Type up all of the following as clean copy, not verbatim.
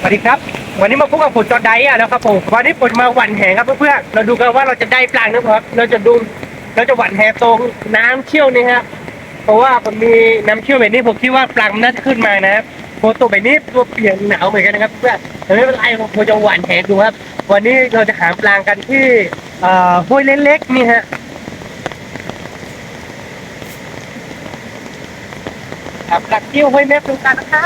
สวัสดีครับวันนี้มาพบกับผมจอร์ไดอ่ะนะครับผมวันนี้ผมมาหว่านแหครับเพื่อนๆเราดูกันว่าเราจะได้ปลาหรือเปล่าครับเราจะหว่านแหตรงน้ำเชี่ยวนี่ครับเพราะว่าผมมีน้ำเชี่ยวแบบนี้ผมคิดว่าปลามันน่าจะขึ้นมานะครับโฟตัวแบบนี้ตัวเปียกหนาวเหมือนกันนะครับเพื่อนแต่ไม่เป็นไรผมจะหว่านแหดูครับวันนี้เราจะหาปลากันที่ห้วยเล็กๆนี่ฮะหาปลาเที่ยวห้วยแม่ปลูกกันนะคะ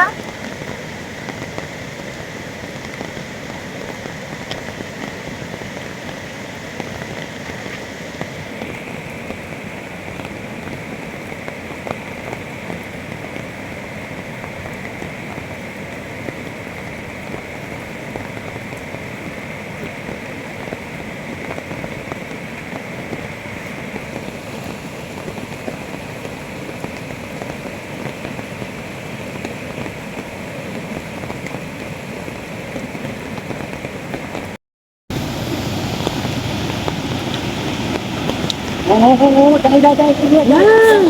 โอ้โหได้เพื่อนว้าว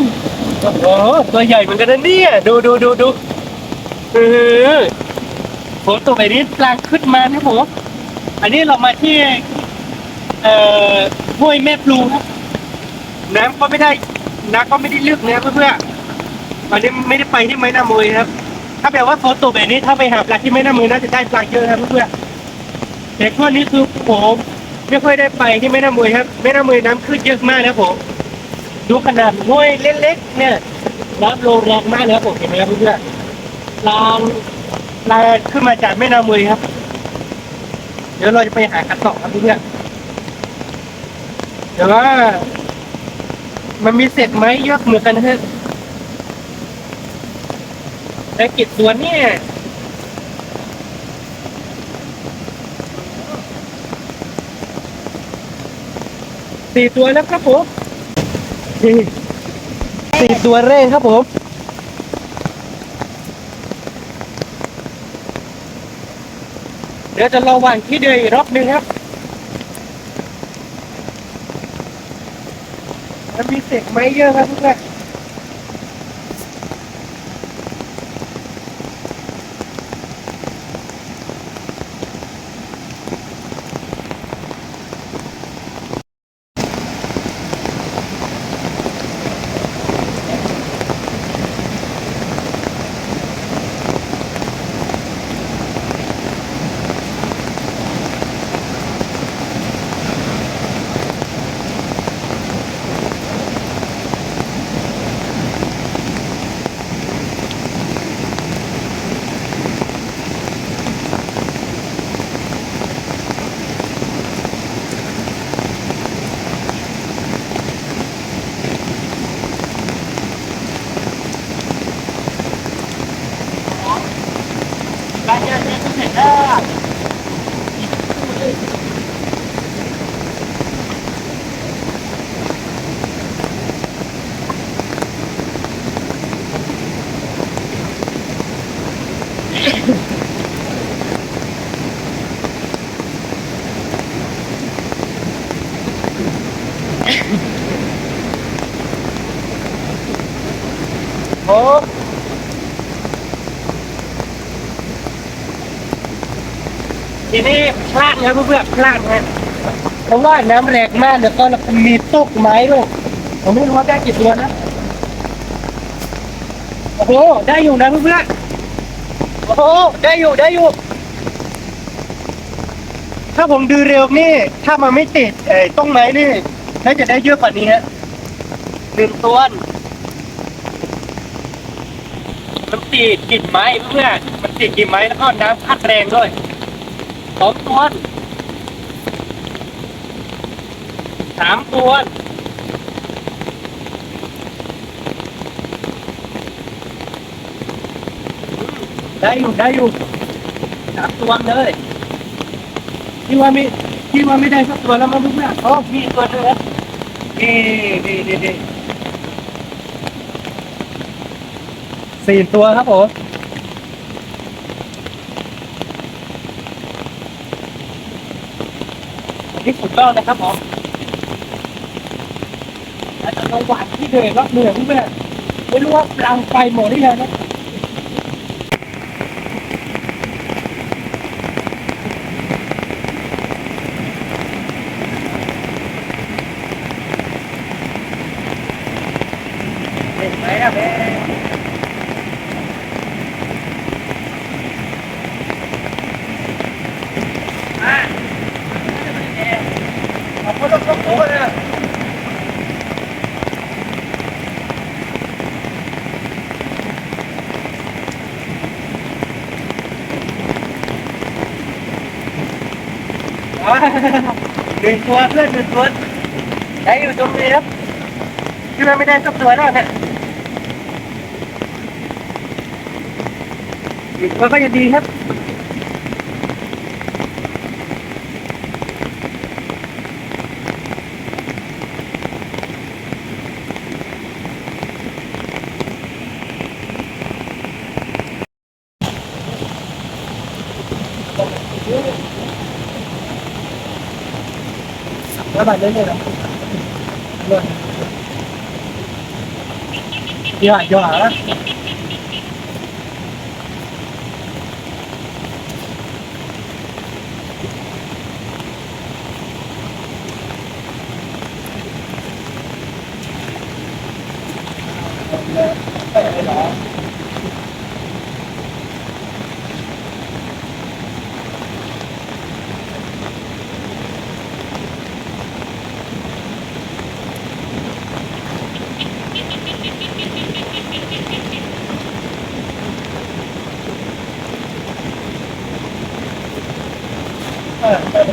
โอ้โหตัวใหญ่เหมือนกันนะเนี่ยดูเออโหตัวแบบนี้ปลาขึ้นมานะผมอันนี้เรามาที่เอ่อห้วยแม่ปลูครับน้ำก็ไม่ได้ลึกนะเพื่อนๆอันนี้ไม่ได้ไปที่ไม้น้ำมวยครับถ้าแบบว่าโฟโต้แบบนี้ถ้าไปหาปลาที่ไม้น้ำมวยน่าจะได้ปลาเยอะครับเพื่อนๆแต่ช่วงนี้คือผมไม่ค่อยได้ไปที่แม่น้ำมวยครับแม่น้ำมวยน้ำขึ้นเยอะมากนะผมดูขนาดห้วยเล็กๆเนี่ยน้ำลงแรงมากเลยครับผมเห็นไหมครับเพื่อนๆลาขึ้นมาจากแม่น้ำมวยครับเดี๋ยวเราจะไปหากันต่อครับเพื่อนๆเดี๋ยวว่ามันมีเศษไม้เยอะเหมือนกันนะฮะแต่กิจสวนเนี่ย4 ตัวแล้วครับผม4 ตัวแรกครับผมเดี๋ยวจะรอวางที่เดียวอีกรอบหนึ่งครับมันมีเศษไม้เยอะครับเพื่อนๆการเดินเนี่ยเสร็จแล้วโอ้ทีนี้พลาดครับเพื่อนๆพลาดนะเพราะว่าน้ำแรงมากแล้วก็มีตกไม้ด้วยผมไม่รู้ว่าได้กี่ตัวนะโอ้โหได้อยู่นะเพื่อนๆโอ้โหได้อยู่ถ้าผมดูเร็วนี่ถ้ามันไม่ติดต้นไม้นี่น่าจะได้เยอะกว่านี้ฮะ1 ตัวมันติดกิ่งไม้เพื่อนมันติดกิ่งไม้แล้วก็น้ำพัดแรงด้วย2 ตัว3 ตัวได้อยู่3 ตัวเลยที่ว่าไม่ได้สักตัวแล้วมั้งเพื่อนอ๋อมีตัวนึงนะนี่4 ตัวครับผมอันนี้สุดยอดเลยครับผมแล้วจะระหว่างที่เดินรอบเหนื่อยเพื่อนไม่รู้ว่าปลังไฟหมดหรือยังนะ อ๋อหนึ่งตัวเพื่อนหนึ่งตัวได้อยู่ตรงนี้ครับที่มันไม่ได้สักตัวแล้วเนี่ยอีกตัวก็จะดีครับแล้วแบบนี้เลยเหรอเยอะเยอะแล้ว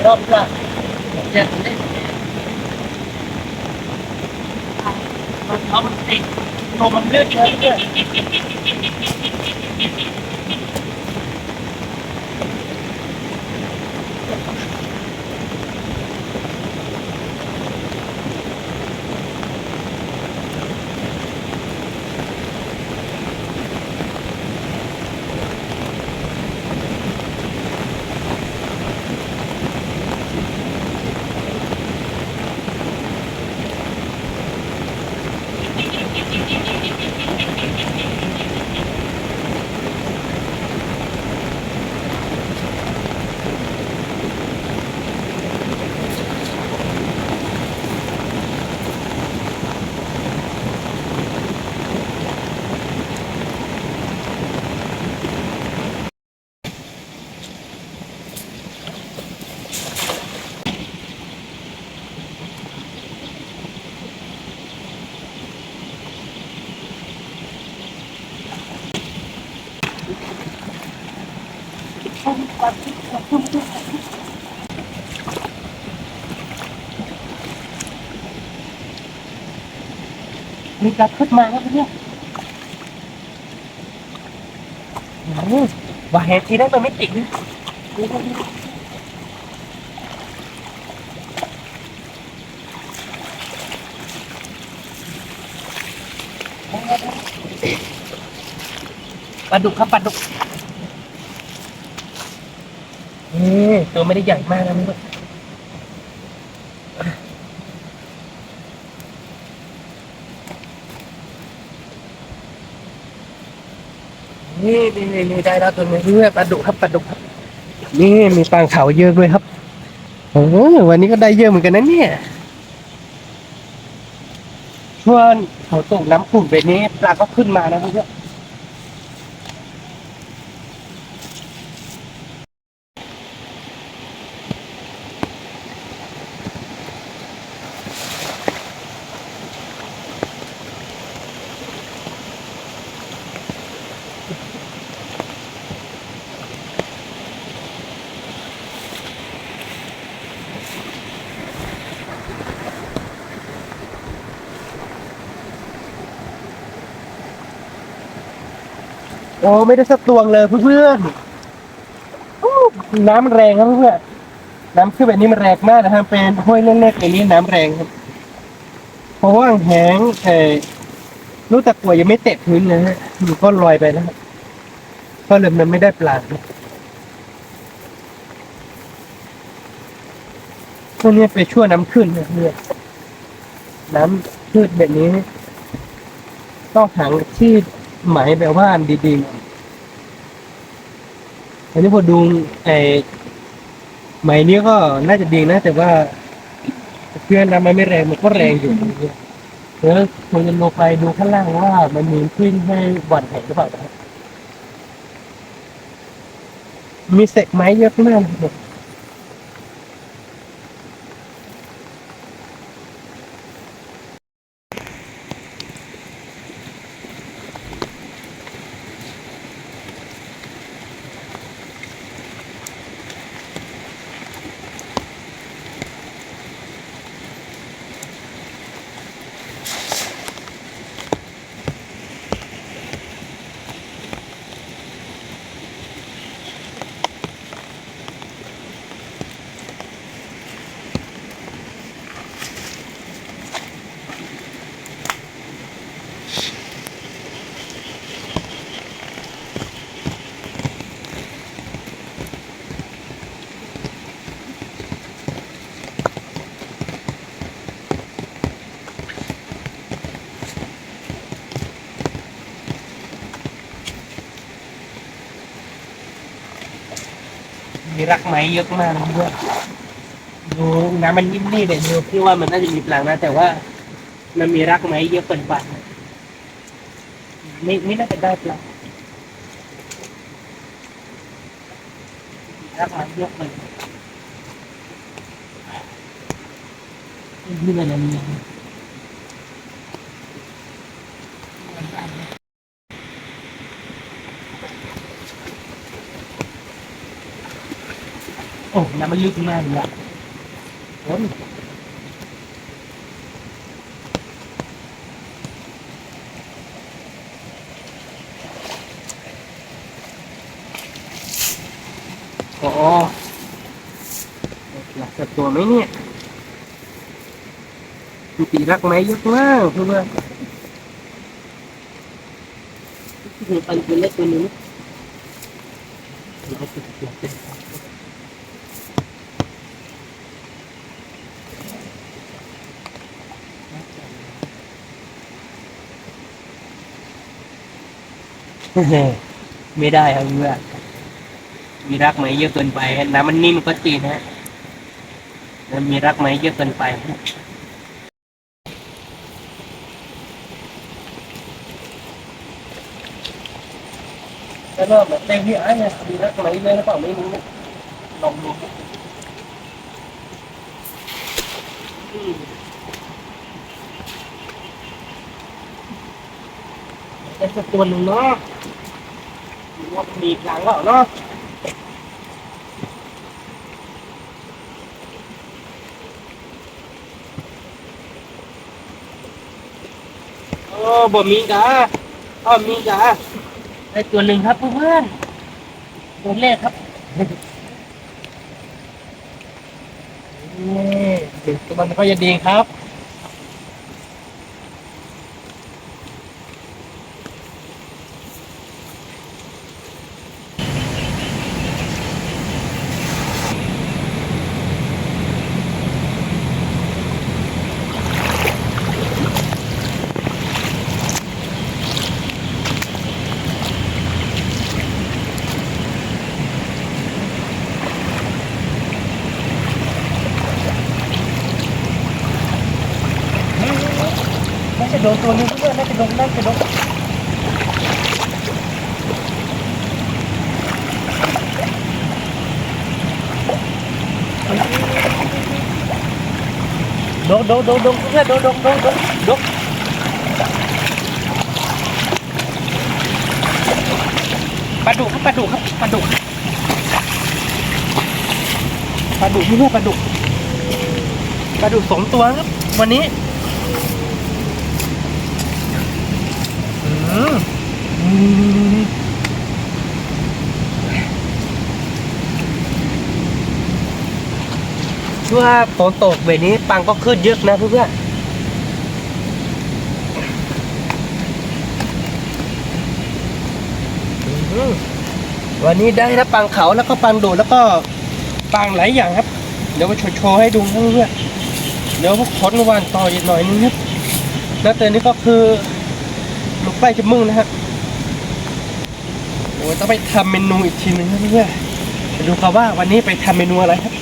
รอบละอย่างนี้มันติดลมมันเลือดเยอะด้วยมีกระขึ้นมาแล้วเนี่ยว่าเหตุที่ได้มันไม่ติดปลาดุกครับปลาดุกนี่ตัวไม่ได้ใหญ่มากนะนี่ได้แล้วตัวนี้ด้วยปลาดุกครับปลาดุกครับนี่มีปลาเขาเยอะด้วยครับโอ้วันนี้ก็ได้เยอะเหมือนกันนะเนี่ยช่วงเขาตกน้ำขุ่นแบบนี้ปลาก็ขึ้นมานะเพื่อนโอ้ไม่ได้สักตวงเลยเพื่อนน้ำมันแรงครับเพื่อนน้ำขึ้นแบบนี้มันแรงมากนะครับเป็นห้วยเล็กๆอย่างนี้น้ำแรงครับเพราะว่าแห้งรู้ตะกั่วยังไม่เตะพื้นเลยฮะมันก็ลอยไปแล้วก็เลยมันไม่ได้ปลาพวกนี้ไปชั่วน้ำขึ้นนะเพื่อนน้ำขึ้นแบบนี้ต้องหาที่หมายแบบว่าดีๆอันนี้พอดูหมายนี้ก็น่าจะดีนะแต่ว่าเพื่อนน้ำมันไม่แรงมันก็แรงอยู่เดี๋ยวควรจะลงไปดูข้างล่างว่ามันมีขึ้นให้บ่อนแห่งหรือเปล่านะครับมีเศษไม้เยอะมากเลย มีรักไหมเยอะมากเลยเพื่อนดูน้ำมันนิ่มนี่เลยดูพี่ว่ามันน่าจะมีปลานะแต่ว่ามันมีรักไหมเยอะเกินไปไม่น่าจะได้ปลารักไหมเยอะเลยนี่อะไรเนี่ยโอ้น้ำมันลึกมากเลยอ่ะโอ้โหหลักสักตัวไหมเนี่ยมีปีรักไหมเยอะมากเพื่อนคือปันตัวเล็กตัวนี้เราติดตัวเป็นไม่ได้ครับเพื่อนมีรักไหมเยอะเกินไปน้ำมันนิ่มก็จริงฮะแล้วมีรักไหมเยอะเกินไปแล้วก็เหมือนเต็มที่ไอ้เนี่ยมีรักไหมเลยหรือเปล่าไม่รู้ลองดูเป็นสักตัวหนึ่งเนาะว่ามีกลางก็เนาะโอ้บ่มีจ้ามีจ้าได้ตัวหนึ่งครับเพื่อนตัวแรกครับนี่ถึงตัวมันก็จะดีครับน่าจะโดนตัวนึงเพื่อนน่าจะโดนโดนเพื่อนโดนปลาดุกครับปลาดุกเพื่อนปลาดุก2 ตัวครับวันนี้อืมว่าฝนตกแบบนี้ปังก็ขึ้นเยอะนะเพื่อนวันนี้ได้ทั้งปังเขาแล้วก็ปังโดดแล้วก็ปังหลายอย่างครับเดี๋ยวมาโชว์ให้ดูเพื่อนเดี๋ยวขนวานต่ออีกหน่อยนึงครับแล้วตัวนี้ก็คือลูกใกล้จะมึงนะฮะโอ้ต้องไปทำเมนูอีกทีนึงนะเพื่อนไปดูครับว่าวันนี้ไปทำเมนูอะไรครับ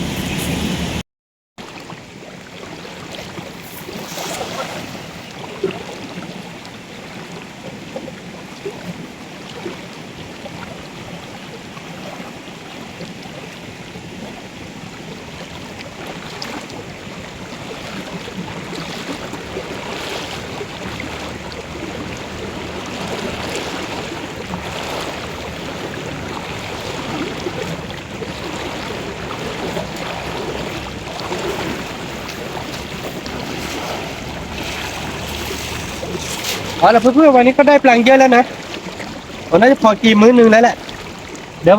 อ๋อแล้วเพื่อนๆวันนี้ก็ได้ปลังเยอะแล้วนะผมน่าจะพอกินมื้อนึงแล้วแหละเดี๋ยว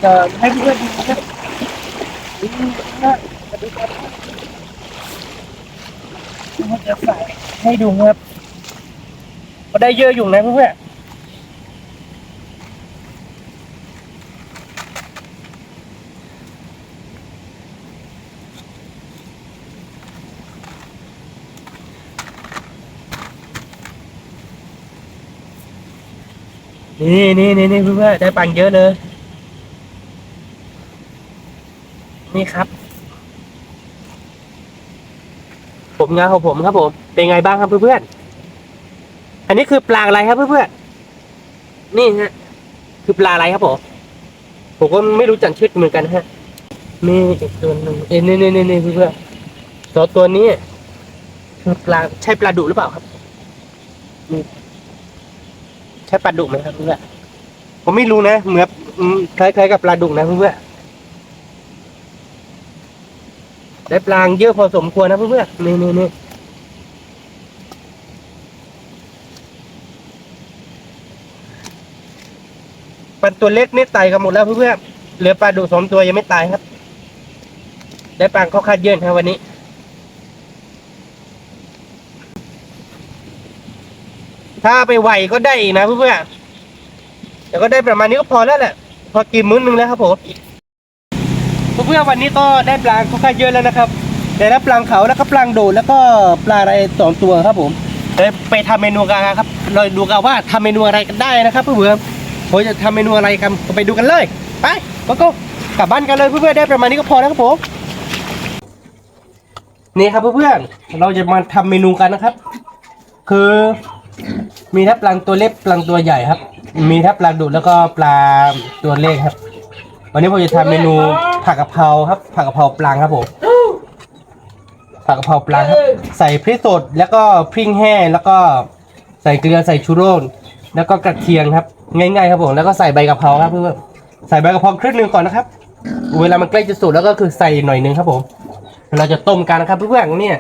จะให้เพื่อนๆดูนะจะใส่ให้ดูครับก็ได้เยอะอยู่นะเพื่อนนี่เพื่อนๆได้ปังเยอะเลย นี่ครับ ผมงานของผมครับผมเป็นไงบ้างครับเพื่อนๆอันนี้คือปลาอะไรครับเพื่อนๆนี่ฮะคือปลาอะไรครับผมก็ไม่รู้จักชื่อเหมือนกันฮะมีอีกตัวหนึ่งนี่เพื่อนๆตัวนี้คือปลาใช่ปลาดุหรือเปล่าครับนี่ใช่ปลาดุไหมครับเพื่อนผมไม่รู้นะเหมือนคล้ายๆกับปลาดุนะเพื่อนๆได้ปลาเยอะพอสมควรนะเพื่อนๆนี่ปลาตัวเล็กนี่ตายกันหมดแล้วเพื่อนๆเหลือปลาดุ2 ตัวยังไม่ตายครับได้ปลาเขาคาดเยื่อครับวันนี้ถ้าไปไหวก็ได้อีกนะเพื่อนๆแต่ก็ได้ประมาณนี้ก็พอแล้วแหละพอกินมื้อนึงแล้วครับผมเพื่อนๆวันนี้ก็ได้ปลาเขาคาดเยื่อแล้วนะครับได้รับปลาเขาแล้วก็ปลาโดดแล้วก็ปลาอะไร2 ตัวครับผมไปทำเมนูกันครับเราดูกันว่าทำเมนูอะไรกันได้นะครับเพื่อนๆผมจะทำเมนูอะไรกันไปดูกันเลยไปก็กลับบ้านกันเลยเพื่อนๆได้ประมาณนี้ก็พอแล้วครับผมนี่ครับเพื่อนๆเราจะมาทำเมนูกันนะครับคือมีทั้งปลาตัวเล็กปลาตัวใหญ่ครับมีทั้งปลาดุแล้วก็ปลาตัวเล็กครับวันนี้ผมจะทำเมนูผักกะเพราครับผักกะเพราปลาครับผมผักกะเพราปลาครับใส่พริกสดแล้วก็พริกแห้งแล้วก็ใส่เกลือใส่ชูรสแล้วก็กระเทียมครับง่ายๆครับผมแล้วก็ใส่ใบกะเพราครับเพื่อนใส่ใบกะเพราครึ่งนึงก่อนนะครับเวลามันใกล้จะสุกแล้วก็คือใส่หน่อยนึงครับผมเราจะต้มกันนะครับเพื่อนๆเนี่ย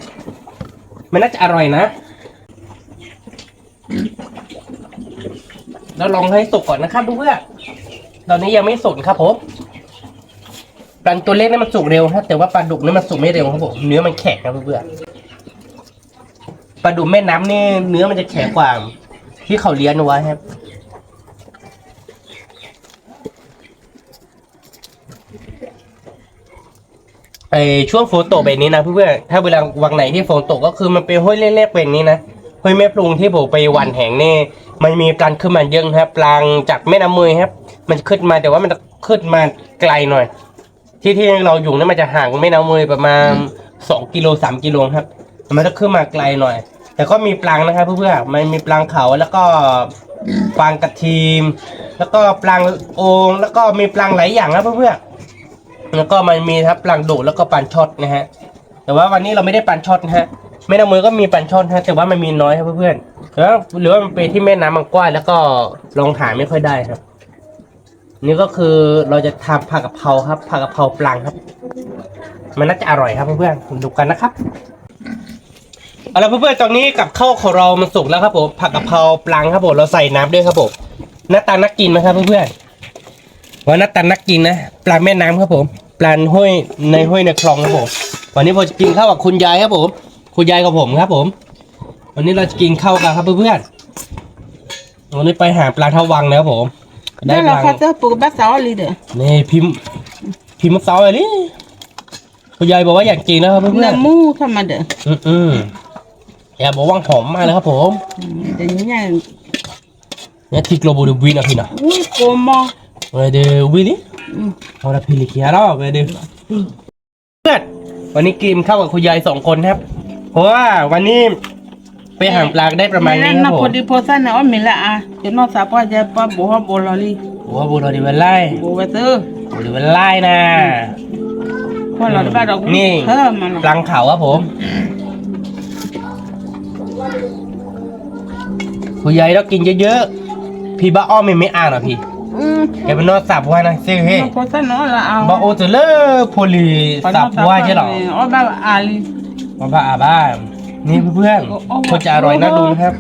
มันน่าจะอร่อยนะแล้วลองให้สุกก่อนนะครับเพื่อนๆตอนนี้ยังไม่สุกครับผมปลาตัวเล็กนี่มันสุกเร็วครับแต่ว่าปลาดุกนี่มันสุกไม่เร็วครับผมเนื้อมันแข็งครับเพื่อนๆปลาดุกแม่น้ำนี่เนื้อมันจะแข็งกว่าที่เขาเลี้ยงเอาไว้ครับช่วงฝนตกแบบนี้นะเพื่อนๆถ้าเวลาวันไหนที่ฝนตกก็คือมันเป็นห้วยเล็กๆแบบนี้นะห้วยแม่ปรุงที่ผมไปวันแห่งนี่มันมีปลาขึ้นมาเยอะครับปลาจากแม่น้ำมือครับมันขึ้นมาแต่ว่ามันขึ้นมาไกลหน่อยที่เราอยู่นี่มันจะห่างแม่น้ำมือประมาณ2 กิโล3 กิโลครับมันจะขึ้นมาไกลหน่อยแต่ก็มีปลานะครับเพื่อนๆมันมีปลาเขาแล้วก็ปลากระทีมแล้วก็ปลาโองแล้วก็มีปลาหลายอย่างนะเพื่อนๆแล้วก็มันมีครับปลาโดดแล้วก็ปลาช็อตนะฮะแต่ว่าวันนี้เราไม่ได้ปลาช็อตนะฮะแม่น้ำมือก็มีปลาช็อตฮะแต่ว่ามันมีน้อยครับเพื่อนๆแล้วหรือว่ามันเป็นที่แม่น้ำมันกว้างแล้วก็ลองหาไม่ค่อยได้ครับนี่ก็คือเราจะทำผักกะเพราครับผักกะเพราปลาครับมันน่าจะอร่อยครับเพื่อนๆดูกันนะครับเอาละเพื่อนๆตอนนี้กับข้าวของเรามันสุกแล้วครับผมผักกะเพราปลาครับผมเราใส่น้ำด้วยครับผมหน้าตาน่ากินไหมครับเพื่อนๆว่าหน้าตาน่ากินนะปลาแม่น้ำครับผมปลาห้วยในคลองครับผมวันนี้ผมจะกินข้าวกับคุณยายครับผมคุณยายกับผมครับผมวันนี้เราจะกินข้าวกันครับเพื่อนๆวันนี้ไปหาปลาทวังนะครับผมได้ปลาปูบักซอเลยเด้อนี่พิมพ์ซอเลยนี่คุณยายบอกว่าอยากกินนะครับเพื่อนๆน้ำมูทำมาเด้ออยากบอกว่าหอมมากเลยครับผมเดี๋ยวนี้เนี่ยที่กลบดูวินอ่ะพี่นะอุ้ยโกมอเดี๋ยววินนี่เอาละพี่ลิขิตแล้วไปดูเพื่อนวันนี้กินข้าวกับคุณยาย2 คนครับเพราะว่าวันนี้ไปหาปลาได้ประมาณนี้ครับผมพอดีพอสั้นนะว่ามีละอ่ะจะนอกสาปว่าจะป้าบัวบัวลอลี่บัวลอลี่เป็นไรบัวเตอร์บัวเป็นไรนะพอเราได้ดอกนี่ปลาเขาครับผมคุณยายต้องกินเยอะๆพี่บ้าอ้อมไม่อ่านหรอพี่แกเป็นนอสับว่านะซิเฮ้พอสั้นเนาะละเอาบ้าโอจะเลิกโพลีสับว่าใช่หรออ๋อบ้าอาลีบ้าอาบ้านี่เพื่อนๆเขาจะอร่อยน่าดูนะครับ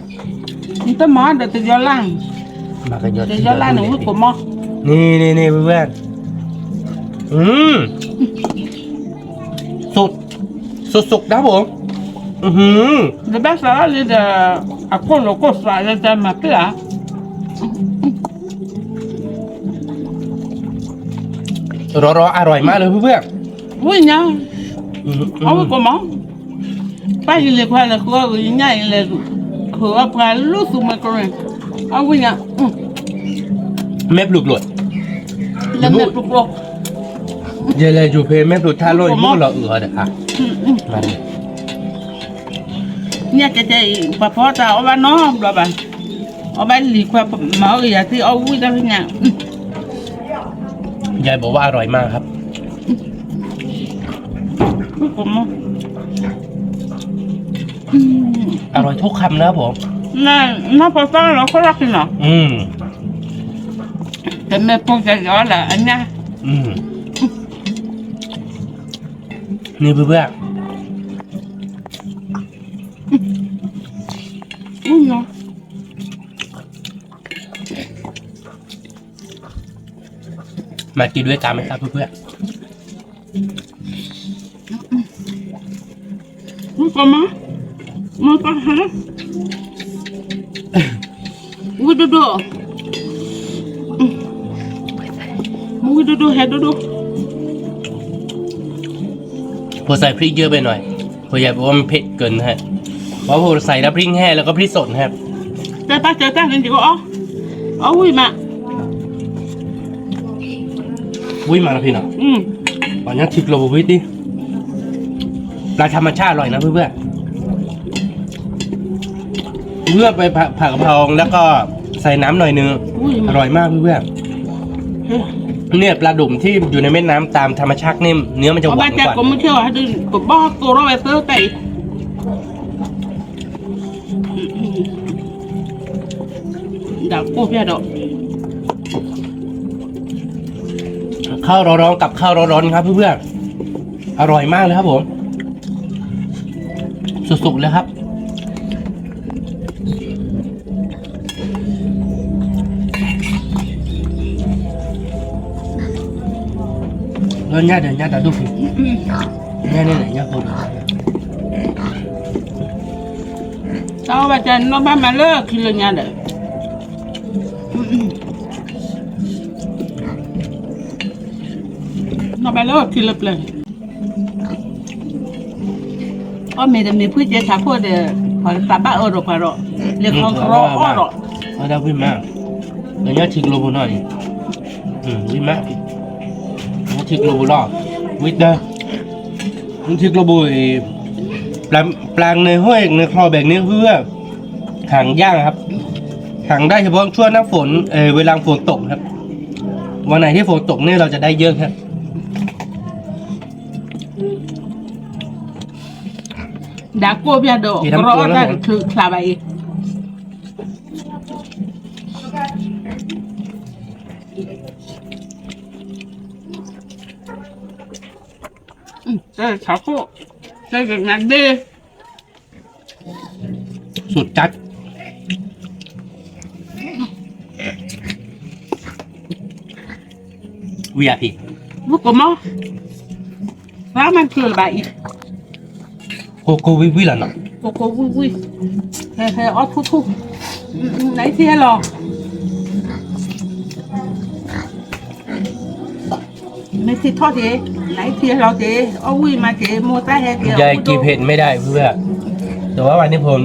นี่ต้นมอเดี๋ยวจะย้อนล่างจะย้อนล่างหนูผมมอนี่เพื่อนสุดนะผมThe best là de à quoi le cours là de ma pla รออร่อยมากเลยเพื่อนๆอุ้ยเนี่ยเอาไปก่อนมั้งไปเลยควายเลยควายง่ายเลยคือว่าพาลูกสุมาก่อนเอาไปเนี่ยแม่ปลุกหลดแล้วแม่ปลุกหลด giờ là chụp phim mấy tụi tha lôi mua là ửa được hả mà nha chạy bà phó tao ở bên nó rồi bà ở bên lì qua mở cái thì ở vui ra nhà ยายบอกว่าอร่อยมากครับ อร่อยทุกคำนะครับผม nó phải có nó có rắc nào แต่แม่พงจะย้อนแหละอันเนี้ย นี่เพื่อน เนาะ มากินด้วยกันไหมครับเพื่อน มันก็มามันก็ฮะอุ้ยดูอุ้ยดูเห็ดดู พอใส่พริกเยอะไปหน่อยพอยายบอกว่ามันเผ็ดเกินฮะเพราะพอใส่แล้วพริกแห้งแล้วก็พริกสดครับ แต่ป้าเจอตั้งกันจีก็อ๋ออุ้ยมา วิ่งมาแล้วพี่เนาะตอนนี้ทิกโลบวิทดิปลาธรรมชาติอร่อยนะเพื่อนไปผักกะเพราแล้วก็ใส่น้ำหน่อยนึงอร่อยมากเพื่อนเนี่ยปลาดุ่มที่อยู่ในแม่น้ำตามธรรมชาตินี่เนื้อมันจะหวานกว่า ก็ไม่เชื่อให้ดูก็บอกตัวเราไปซื้อไปดักปูเพี้ยดอก ข้าวร้อนๆกับข้าวร้อนๆครับเพื่อนๆอร่อยมากเลยครับผมสุดๆเลยครับแล้วเนี่ยเดี๋ยวเนี่ยดูพี่เนี่ยไหนเนี่ยคน tao bà chân nó ba mà lơ khi lên nhà đấy nó ba lơ khi lập lên mày mới chơi thả phô để hỏi bà ba ở rồi phải rồi liền không có ở rồi ở đâu vui mà rồi nhớ thịt lô này vui mà nó thịt lô lò vui đây thịt lô bùi ปลางในห้วยในคลองแบบนี้เพื่อหางย่างครับหางได้เฉพาะช่วงหน้าฝนเวลาฝนตกครับวันไหนที่ฝนตกนี่เราจะได้เยอะครับ đã cô bây giờ rõ raคือคลาไปใช่ชาวโคใช่แบบนั้นดิสุดจัดวิอาพีวุ้กมั้งแล้วมันคืออะไรโกโก้วิล่ะเนาะโกโก้วุ้ยเฮ้ยอ๋อทุกไหนเที่ยหรอไม่ที่ทอดเจ๊ไหนเที่ยเราเจ๊อ๋อวุ้ยมาเจ๊โมต้าแฮเจ๊ยายกินเผ็ดไม่ได้เพื่อแต่ว่าวันนี้ผม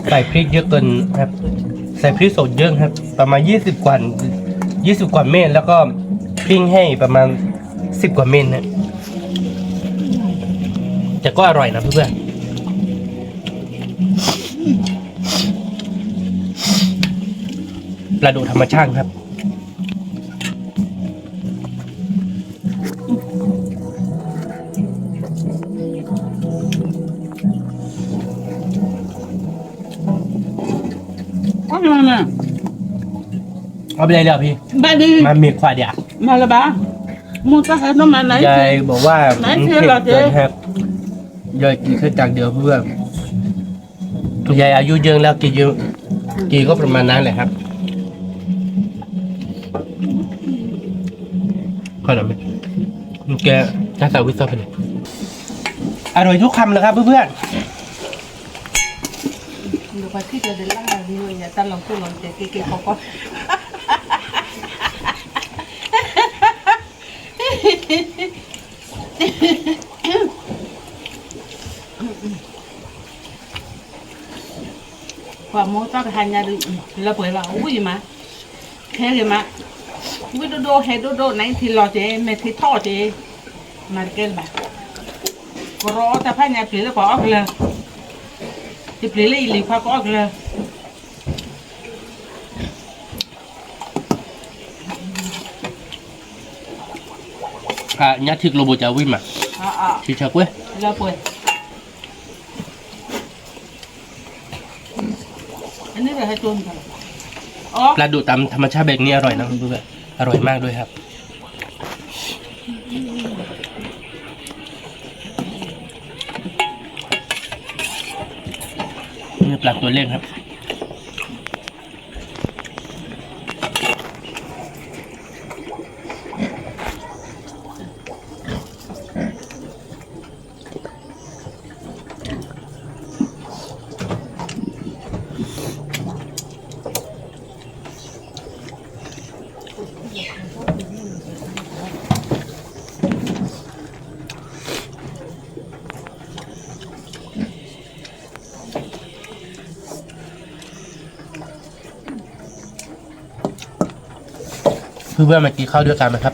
ใส่พริกเยอะเกินครับใส่พริกสดเยอะครับประมาณ20 กว่าเม็ดแล้วก็พริกแห้งประมาณ10 กว่าเม็ดนะแต่ก็อร่อยนะเพื่อนปลาดุกธรรมชาติครับเอาไปเลยเดี๋ยวพี่มามีควายเดียวมาละบ้ามูตาให้น้องมาไหนยายบอกว่าไหนเชื่อเราเจ๊ครับยายกินแค่จานเดียวเพื่อยายอายุเยอะแล้วกินเยอะกินก็ประมาณนั้นแหละครับขอหน่อยไหมแกจะใส่วิซซ่าไปเลยอร่อยทุกคำเลยครับเพื่อนดูไปที่จะเดินล่างดีเลยเนี่ยตลอดคู่หลอนเจ๊เก๋ๆเขาก็ความโมต้ากับฮันยาดูเราเปิดว่าอุ้ยมาแค่เลยมาอุ้ยโดโดเฮโดโดไหนที่รอเจ๊ไม่ที่ท่อเจ๊ มาเกินบ่ก็รอแต่พ่อเนี่ยปลีแล้วก็ออกเลยที่ปลีแล้วอีหลีควาก็ออกเลย nhát thịt lô bò cháo vim mà thịt cháo quê แล้วป่วยอันนี้เราให้ตุนกันอ๋อ ปลาดุตำธรรมชาติแบบนี้อร่อยนะเพื่อนๆอร่อยมากด้วยครับนี่ปลาตัวเล็กครับเพื่อนๆมากินข้าวด้วยกันไหมครับ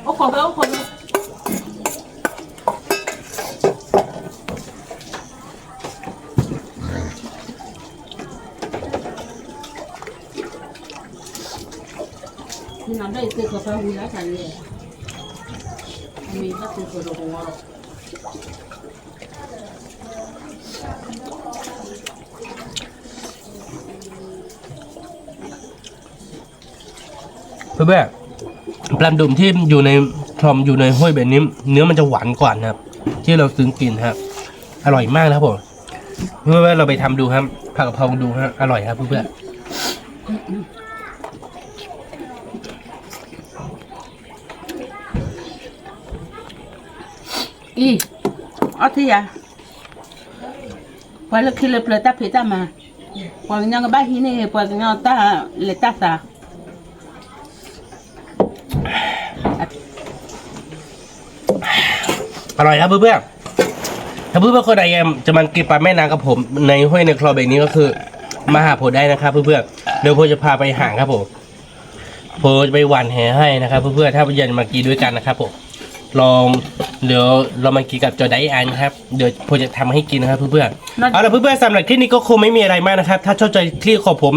โอ้ขอไปโอ้ขอไปนี่น้ำได้ซื้อกาแฟหุ่นแล้วกันเลยมีก็ซื้อกระดกหัว เพื่อนๆปลาดุมที่อยู่ในคลอมอยู่ในห้วยแบบนี้เนื้อมันจะหวานกว่านะครับ ที่เราซื้อกินครับอร่อยมากนะครับผมเพื่อนๆเราไปทำดูครับผักกะเพราดูฮะอร่อยครับเพื่อนๆอีเอาที่ยาพอเราคิดเลยเปลือยตาเพต้ามาพอยังก็บ้าหินนี่พอยังตาเลต้าซาอร่อยครับเพื่อนๆถ้าเพื่อนๆคนใดจะมากินปลาแม่นางกับผมในห้วยในคลองแบบนี้ก็คือมาหาผมได้นะครับเพื่อนๆเดี๋ยวผมจะพาไปหางครับผมจะไปหว่านแหให้นะครับเพื่อนๆถ้าเย็นมากินด้วยกันนะครับผมลองเดี๋ยวเรามากินกับจอไดอันครับเดี๋ยวผมจะทำให้กินนะครับเพื่อนๆเอาล่ะเพื่อนๆสำหรับคลิปนี้ก็คงไม่มีอะไรมากนะครับถ้าชอบใจคลิปของผม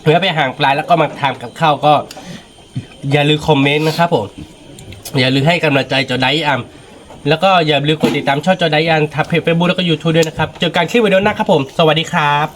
เพื่อไปหางปลาแล้วก็มาทำกับข้าวก็อย่าลืมคอมเมนต์นะครับผมอย่าลืมให้กำลังใจจอไดอันแล้วก็อย่าลืมกดติดตามช่องจอไดอันทับเพจเฟซบุ๊กแล้วก็ยูทูบด้วยนะครับเจอกันคลิปวิดีโอหน้าครับผมสวัสดีครับ